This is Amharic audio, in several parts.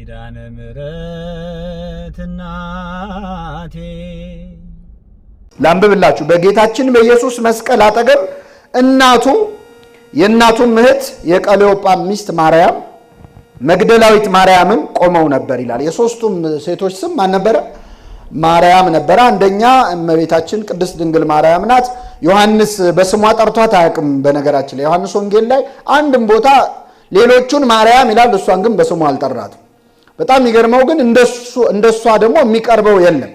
ኪዳነ ምሕረት እናቴ ላንብብላችሁ። በጌታችን በኢየሱስ መስቀል አጠገብ እናቱ የእናቱም እህት የቀሌዮጳ ሚስት ማርያም መግደላዊት ማርያምም ቆመው ነበር ይላል። የሶስቱም ሴቶች ስም ማን ነበረ? ማርያም ነበረ። አንደኛ እመቤታችን ቅድስት ድንግል ማርያም ናት። ዮሐንስ በስሟ ጠርቷት አያውቅም። በነገራችን ላይ ዮሐንስ ወንጌል ላይ አንድም ቦታ ሌሎቹን ማርያም ይላል፣ እሷን ግን በስሟ አልጠራትም። በጣም የሚገርመው ግን እንደሷ ደግሞ የሚቀርበው የለም።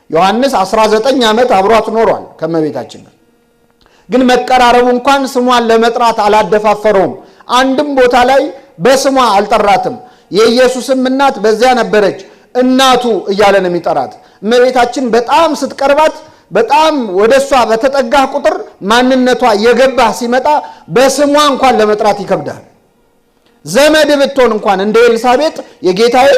ዮሐንስ 19 ዓመት አብሯት ኖሯል ከእመቤታችን ጋር። ግን መቀራረቡ እንኳን ስሟን ለመጥራት አላደፋፈረውም። አንድም ቦታ ላይ በስሟ አልጠራትም። የኢየሱስም እናት በዚያ ነበረች፣ እናቱ እያለ ነው የሚጠራት። እመቤታችን በጣም ስትቀርባት፣ በጣም ወደሷ በተጠጋህ ቁጥር ማንነቷ የገባህ ሲመጣ በስሟ እንኳን ለመጥራት ይከብዳል። ዘመድ ብትሆን እንኳን እንደ ኤልሳቤጥ የጌታዬ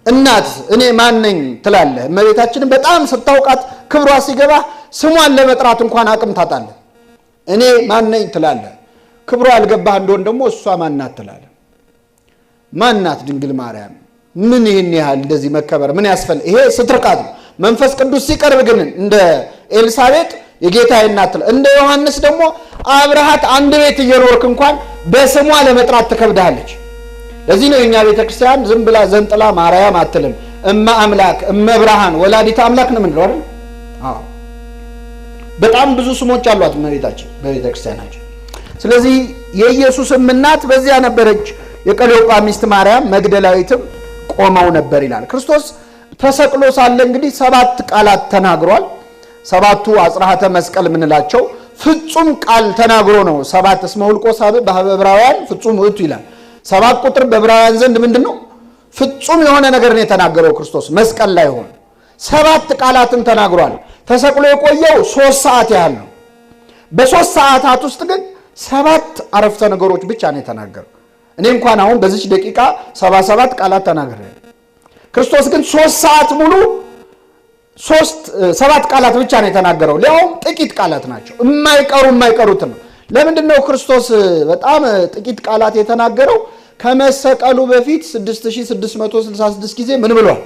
እናት እኔ ማን ነኝ ትላለህ። እመቤታችንን በጣም ስታውቃት ክብሯ ሲገባ ስሟን ለመጥራት እንኳን አቅም ታጣለህ። እኔ ማን ነኝ ትላለህ። ክብሯ ያልገባህ እንደሆን ደግሞ እሷ ማናት ትላለህ። ማናት ድንግል ማርያም? ምን ይህን ያህል እንደዚህ መከበር ምን ያስፈልግ? ይሄ ስትርቃት ነው። መንፈስ ቅዱስ ሲቀርብ ግን እንደ ኤልሳቤጥ የጌታዬ እናት ትላለህ። እንደ ዮሐንስ ደግሞ አብረሃት አንድ ቤት እየኖርክ እንኳን በስሟ ለመጥራት ትከብዳለች። ለዚህ ነው የኛ ቤተክርስቲያን ዝም ብላ ዘንጥላ ማርያም አትልም። እመ አምላክ፣ እመ ብርሃን፣ ወላዲተ አምላክ ነው የምንለው አይደል? አዎ፣ በጣም ብዙ ስሞች አሏት እመቤታችን በቤተክርስቲያናችን። ስለዚህ የኢየሱስም እናት በዚያ ነበረች፣ የቀሌዮጳ ሚስት ማርያም መግደላዊትም ቆመው ነበር ይላል። ክርስቶስ ተሰቅሎ ሳለ እንግዲህ 7 ቃላት ተናግሯል። 7ቱ አጽራሃተ መስቀል የምንላቸው ፍጹም ቃል ተናግሮ ነው። 7 እስመ ሁልቆ ሳብዕ በዕብራውያን ፍጹም ውእቱ ይላል። 7 ቁጥር በዕብራውያን ዘንድ ምንድን ነው? ፍጹም የሆነ ነገር ነው የተናገረው ክርስቶስ መስቀል ላይ ሆኖ 7 ቃላትን ተናግሯል። ተሰቅሎ የቆየው 3 ሰዓት ያህል ነው። በ3 ሰዓታት ውስጥ ግን 7 አረፍተ ነገሮች ብቻ ነው የተናገረው። እኔ እንኳን አሁን በዚች ደቂቃ 77 ቃላት ተናግሬያለሁ። ክርስቶስ ግን 3 ሰዓት ሙሉ 7 ቃላት ብቻ ነው የተናገረው። ሊያውም ጥቂት ቃላት ናቸው፣ የማይቀሩት ነው። ለምንድን ነው ክርስቶስ በጣም ጥቂት ቃላት የተናገረው? ከመሰቀሉ በፊት 6666 ጊዜ ምን ብሏል?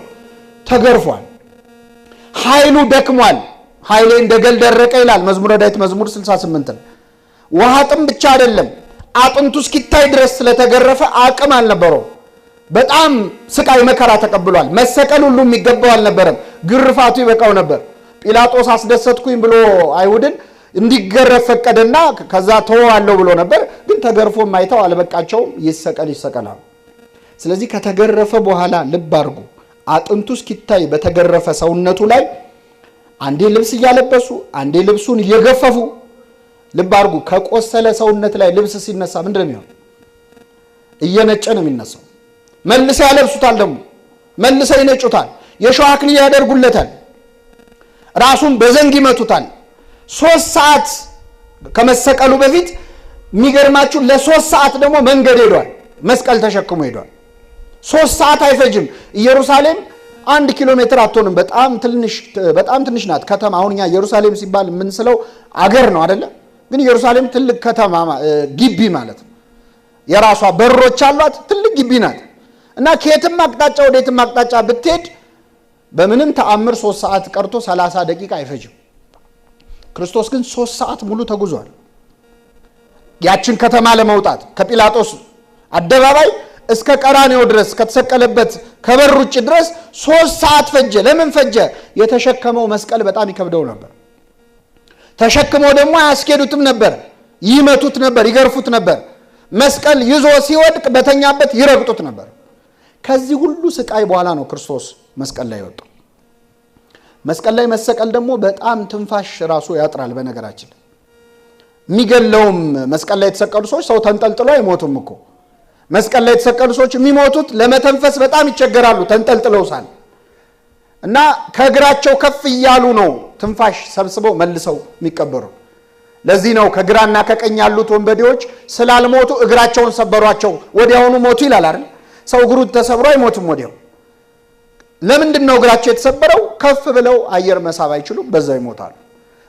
ተገርፏል። ኃይሉ ደክሟል። ኃይሌ እንደ ገል ደረቀ ይላል መዝሙረ ዳዊት መዝሙር 68 ነው። ውሃ ጥም ብቻ አይደለም፣ አጥንቱ እስኪታይ ድረስ ስለተገረፈ አቅም አልነበረው። በጣም ስቃይ መከራ ተቀብሏል። መሰቀል ሁሉ የሚገባው አልነበረም፣ ግርፋቱ ይበቃው ነበር። ጲላጦስ አስደሰትኩኝ ብሎ አይሁድን እንዲገረፍ ፈቀደና ከዛ ተወዋለሁ ብሎ ነበር። ግን ተገርፎ ማይተው አልበቃቸውም። ይሰቀላል። ስለዚህ ከተገረፈ በኋላ ልብ አድርጉ፣ አጥንቱ እስኪታይ በተገረፈ ሰውነቱ ላይ አንዴ ልብስ እያለበሱ አንዴ ልብሱን እየገፈፉ ልብ አድርጉ። ከቆሰለ ሰውነት ላይ ልብስ ሲነሳ ምንድን ነው የሚሆነው? እየነጨ ነው የሚነሳው። መልሰው ያለብሱታል፣ ደግሞ መልሰው ይነጩታል። የሾህ አክሊል ያደርጉለታል። ራሱን በዘንግ ይመቱታል። 3 ሰዓት ከመሰቀሉ በፊት የሚገርማችሁ ለ3 ሰዓት ደግሞ መንገድ ሄዷል። መስቀል ተሸክሞ ሄዷል። 3 ሰዓት አይፈጅም። ኢየሩሳሌም 1 ኪሎ ሜትር አትሆንም። በጣም ትንሽ ናት ከተማ። አሁን እኛ ኢየሩሳሌም ሲባል የምንስለው አገር ነው አይደለ? ግን ኢየሩሳሌም ትልቅ ከተማ ግቢ ማለት ነው። የራሷ በሮች አሏት። ትልቅ ግቢ ናት እና ከየትም አቅጣጫ ወደየትም አቅጣጫ ብትሄድ በምንም ተአምር 3 ሰዓት ቀርቶ 30 ደቂቃ አይፈጅም። ክርስቶስ ግን 3 ሰዓት ሙሉ ተጉዟል። ያችን ከተማ ለመውጣት ከጲላጦስ አደባባይ እስከ ቀራንዮ ድረስ ከተሰቀለበት ከበር ውጭ ድረስ 3 ሰዓት ፈጀ። ለምን ፈጀ? የተሸከመው መስቀል በጣም ይከብደው ነበር። ተሸክመው ደግሞ አያስኬዱትም ነበር፣ ይመቱት ነበር፣ ይገርፉት ነበር። መስቀል ይዞ ሲወድቅ በተኛበት ይረግጡት ነበር። ከዚህ ሁሉ ስቃይ በኋላ ነው ክርስቶስ መስቀል ላይ ወጣው። መስቀል ላይ መሰቀል ደግሞ በጣም ትንፋሽ ራሱ ያጥራል። በነገራችን የሚገለውም መስቀል ላይ የተሰቀሉ ሰዎች ሰው ተንጠልጥሎ አይሞቱም እኮ። መስቀል ላይ የተሰቀሉ ሰዎች የሚሞቱት ለመተንፈስ በጣም ይቸገራሉ ተንጠልጥለው ሳል እና ከእግራቸው ከፍ እያሉ ነው ትንፋሽ ሰብስበው መልሰው የሚቀበሩ። ለዚህ ነው ከግራና ከቀኝ ያሉት ወንበዴዎች ስላልሞቱ እግራቸውን ሰበሯቸው፣ ወዲያውኑ ሞቱ ይላል አይደል? ሰው እግሩ ተሰብሮ አይሞትም ወዲያው። ለምንድን ነው እግራቸው የተሰበረው? ከፍ ብለው አየር መሳብ አይችሉም፣ በዛው ይሞታሉ።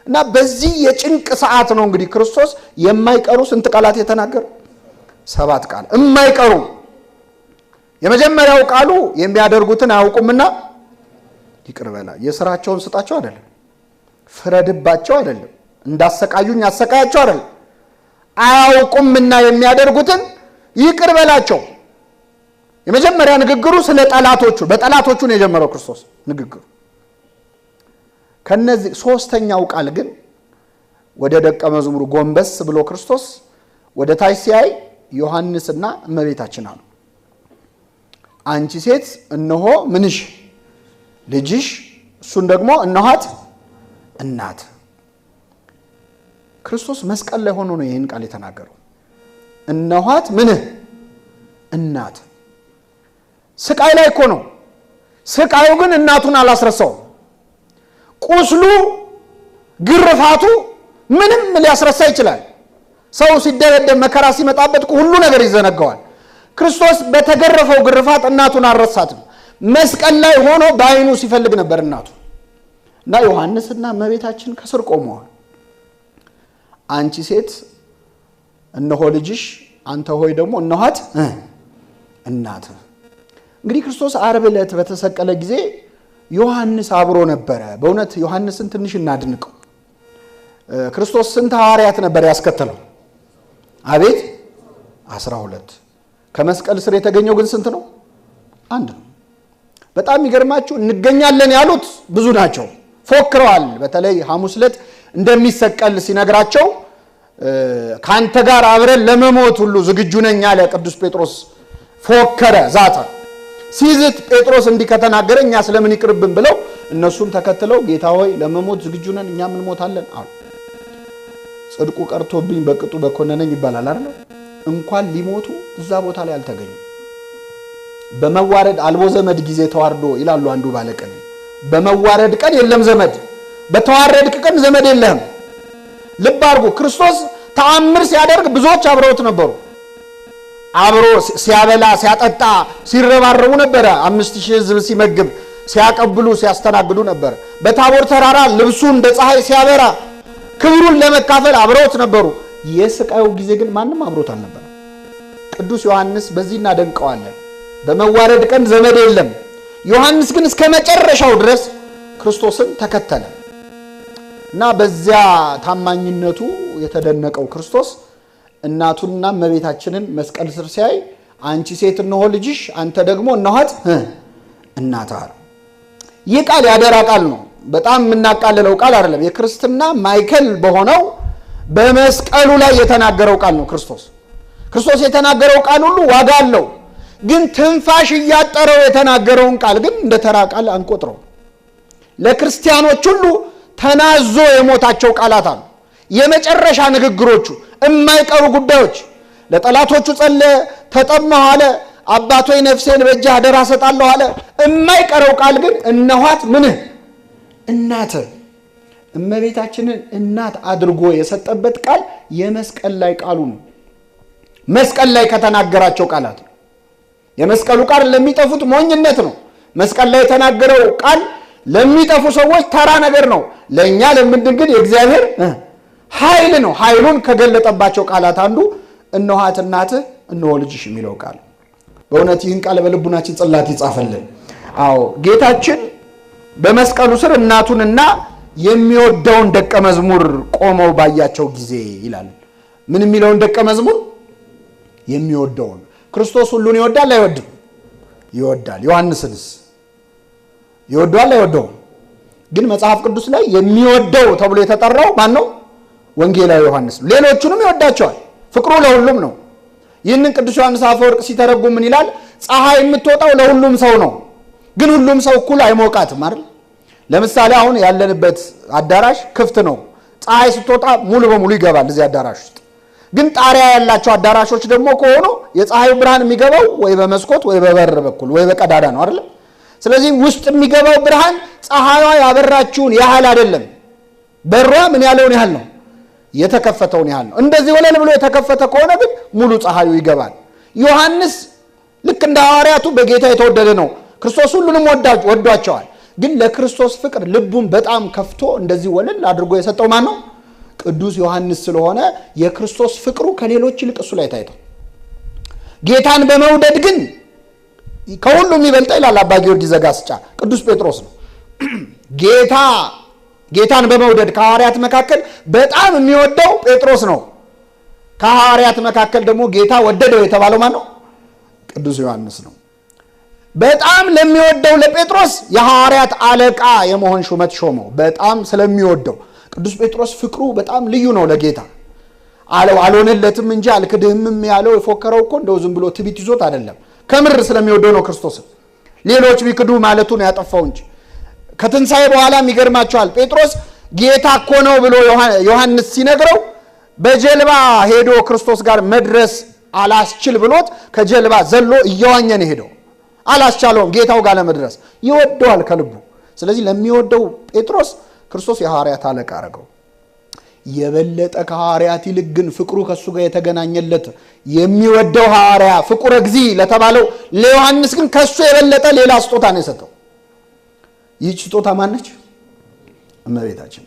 እና በዚህ የጭንቅ ሰዓት ነው እንግዲህ ክርስቶስ የማይቀሩ ስንት ቃላት የተናገረው? 7 ቃል የማይቀሩ የመጀመሪያው ቃሉ የሚያደርጉትን አያውቁምና ይቅር በላ። የሥራቸውን ስጣቸው አይደለም፣ ፍረድባቸው አይደለም፣ እንዳሰቃዩኝ አሰቃያቸው አይደለም። አያውቁምና የሚያደርጉትን ይቅር በላቸው። የመጀመሪያ ንግግሩ ስለ ጠላቶቹ፣ በጠላቶቹ ነው የጀመረው ክርስቶስ ንግግሩ። ከነዚህ ሶስተኛው ቃል ግን ወደ ደቀ መዝሙሩ ጎንበስ ብሎ ክርስቶስ ወደ ታች ሲያይ ዮሐንስና እመቤታችን አሉ። አንቺ ሴት እነሆ ምንሽ ልጅሽ፣ እሱን ደግሞ እነኋት እናት። ክርስቶስ መስቀል ላይ ሆኖ ነው ይህን ቃል የተናገረው። እነኋት ምንህ እናት። ስቃይ ላይ እኮ ነው። ስቃዩ ግን እናቱን አላስረሳውም። ቁስሉ፣ ግርፋቱ ምንም ሊያስረሳ ይችላል። ሰው ሲደረደብ መከራ ሲመጣበት ሁሉ ነገር ይዘነጋዋል። ክርስቶስ በተገረፈው ግርፋት እናቱን አልረሳትም። መስቀል ላይ ሆኖ በዓይኑ ሲፈልግ ነበር እናቱ እና ዮሐንስና እመቤታችን ከስር ቆመዋል። አንቺ ሴት እነሆ ልጅሽ፣ አንተ ሆይ ደግሞ እነኋት እናት። እንግዲህ ክርስቶስ ዓርብ ዕለት በተሰቀለ ጊዜ ዮሐንስ አብሮ ነበረ። በእውነት ዮሐንስን ትንሽ እናድንቀው። ክርስቶስ ስንት ሐዋርያት ነበር ያስከተለው? አቤት 12። ከመስቀል ስር የተገኘው ግን ስንት ነው? አንድ ነው። በጣም ይገርማችሁ፣ እንገኛለን ያሉት ብዙ ናቸው፣ ፎክረዋል። በተለይ ሐሙስ ዕለት እንደሚሰቀል ሲነግራቸው ካንተ ጋር አብረን ለመሞት ሁሉ ዝግጁ ነኝ ያለ ቅዱስ ጴጥሮስ ፎከረ፣ ዛተ። ሲዝት ጴጥሮስ እንዲህ ከተናገረ እኛ ስለምን ይቅርብን ብለው እነሱም ተከትለው ጌታ ሆይ ለመሞት ዝግጁ ነን፣ እኛም እንሞታለን አሉ። ጽድቁ ቀርቶብኝ በቅጡ በኮነነኝ ይባላል አይደል? እንኳን ሊሞቱ እዛ ቦታ ላይ አልተገኙም። በመዋረድ አልቦ ዘመድ ጊዜ ተዋርዶ ይላሉ አንዱ ባለቀን። በመዋረድ ቀን የለም ዘመድ፣ በተዋረድክ ቀን ዘመድ የለህም። ልብ አድርጉ። ክርስቶስ ተአምር ሲያደርግ ብዙዎች አብረውት ነበሩ። አብሮ ሲያበላ ሲያጠጣ ሲረባረቡ ነበረ። 5000 ሕዝብ ሲመግብ ሲያቀብሉ ሲያስተናግዱ ነበር። በታቦር ተራራ ልብሱ እንደ ፀሐይ ሲያበራ ክብሩን ለመካፈል አብረውት ነበሩ። የስቃዩ ጊዜ ግን ማንም አብሮት አልነበረ። ቅዱስ ዮሐንስ በዚህ እናደንቀዋለን። በመዋረድ ቀን ዘመድ የለም። ዮሐንስ ግን እስከ መጨረሻው ድረስ ክርስቶስን ተከተለ እና በዚያ ታማኝነቱ የተደነቀው ክርስቶስ እናቱንና እመቤታችንን መስቀል ስር ሲያይ አንቺ ሴት እነሆ ልጅሽ፣ አንተ ደግሞ እነኋት እናትህ። ይህ ቃል ያደራ ቃል ነው። በጣም የምናቃልለው ቃል አይደለም። የክርስትና ማዕከል በሆነው በመስቀሉ ላይ የተናገረው ቃል ነው። ክርስቶስ የተናገረው ቃል ሁሉ ዋጋ አለው። ግን ትንፋሽ እያጠረው የተናገረውን ቃል ግን እንደ ተራ ቃል አንቆጥረው። ለክርስቲያኖች ሁሉ ተናዞ የሞታቸው ቃላት አሉ። የመጨረሻ ንግግሮቹ የማይቀሩ ጉዳዮች። ለጠላቶቹ ጸለየ፣ ተጠማሁ አለ፣ አባቶይ ነፍሴን በእጅህ አደራ ሰጣለሁ አለ። የማይቀረው ቃል ግን እነኋት ምንህ እናት። እመቤታችንን እናት አድርጎ የሰጠበት ቃል የመስቀል ላይ ቃሉ ነው። መስቀል ላይ ከተናገራቸው ቃላት ነው። የመስቀሉ ቃል ለሚጠፉት ሞኝነት ነው። መስቀል ላይ የተናገረው ቃል ለሚጠፉ ሰዎች ተራ ነገር ነው። ለእኛ ለምንድን ግን የእግዚአብሔር ኃይል ነው። ኃይሉን ከገለጠባቸው ቃላት አንዱ እነኋት እናትህ እነሆ ልጅሽ የሚለው ቃል። በእውነት ይህን ቃል በልቡናችን ጽላት ይጻፈልን። አዎ ጌታችን በመስቀሉ ስር እናቱንና የሚወደውን ደቀ መዝሙር ቆመው ባያቸው ጊዜ ይላል። ምን የሚለውን ደቀ መዝሙር? የሚወደውን። ክርስቶስ ሁሉን ይወዳል አይወድም? ይወዳል። ዮሐንስንስ ይወደዋል አይወደውም? ግን መጽሐፍ ቅዱስ ላይ የሚወደው ተብሎ የተጠራው ማን ነው? ወንጌላዊ ዮሐንስ ነው። ሌሎቹንም ይወዳቸዋል። ፍቅሩ ለሁሉም ነው። ይህንን ቅዱስ ዮሐንስ አፈወርቅ ሲተረጉም ምን ይላል? ፀሐይ የምትወጣው ለሁሉም ሰው ነው፣ ግን ሁሉም ሰው እኩል አይሞቃትም አይደል? ለምሳሌ አሁን ያለንበት አዳራሽ ክፍት ነው። ፀሐይ ስትወጣ ሙሉ በሙሉ ይገባል እዚህ አዳራሽ ውስጥ። ግን ጣሪያ ያላቸው አዳራሾች ደግሞ ከሆኑ የፀሐዩ ብርሃን የሚገባው ወይ በመስኮት ወይ በበር በኩል ወይ በቀዳዳ ነው አይደል? ስለዚህ ውስጥ የሚገባው ብርሃን ፀሐይዋ ያበራችውን ያህል አይደለም፣ በሯ ምን ያለውን ያህል ነው፣ የተከፈተውን ያህል ነው። እንደዚህ ወለል ብሎ የተከፈተ ከሆነ ግን ሙሉ ፀሐዩ ይገባል። ዮሐንስ ልክ እንደ ሐዋርያቱ በጌታ የተወደደ ነው። ክርስቶስ ሁሉንም ወዷቸዋል። ግን ለክርስቶስ ፍቅር ልቡን በጣም ከፍቶ እንደዚህ ወለል አድርጎ የሰጠው ማን ነው? ቅዱስ ዮሐንስ ስለሆነ የክርስቶስ ፍቅሩ ከሌሎች ይልቅ እሱ ላይ ታይቷል። ጌታን በመውደድ ግን ከሁሉም የሚበልጠው ይላል አባ ጊዮርጊስ ዘጋስጫ ቅዱስ ጴጥሮስ ነው። ጌታን በመውደድ ከሐዋርያት መካከል በጣም የሚወደው ጴጥሮስ ነው። ከሐዋርያት መካከል ደግሞ ጌታ ወደደው የተባለው ማን ነው? ቅዱስ ዮሐንስ ነው። በጣም ለሚወደው ለጴጥሮስ የሐዋርያት አለቃ የመሆን ሹመት ሾመው። በጣም ስለሚወደው ቅዱስ ጴጥሮስ ፍቅሩ በጣም ልዩ ነው ለጌታ። አልሆነለትም እንጂ አልክድህምም ያለው የፎከረው እኮ እንደው ዝም ብሎ ትቢት ይዞት አይደለም፣ ከምር ስለሚወደው ነው ክርስቶስን። ሌሎች ቢክዱ ማለቱን ያጠፋው እንጂ ከትንሣኤ በኋላም ይገርማቸዋል። ጴጥሮስ ጌታ እኮ ነው ብሎ ዮሐንስ ሲነግረው በጀልባ ሄዶ ክርስቶስ ጋር መድረስ አላስችል ብሎት ከጀልባ ዘሎ እየዋኘ ነው ሄደው። አላስቻለውም ጌታው ጋር ለመድረስ። ይወደዋል ከልቡ። ስለዚህ ለሚወደው ጴጥሮስ ክርስቶስ የሐዋርያት አለቃ አረገው። የበለጠ ከሐዋርያት ይልቅ ግን ፍቅሩ ከሱ ጋር የተገናኘለት የሚወደው ሐዋርያ ፍቁረ እግዚእ ለተባለው ለዮሐንስ ግን ከሱ የበለጠ ሌላ ስጦታ ነው የሰጠው። ይህች ስጦታ ማነች? እመቤታችን።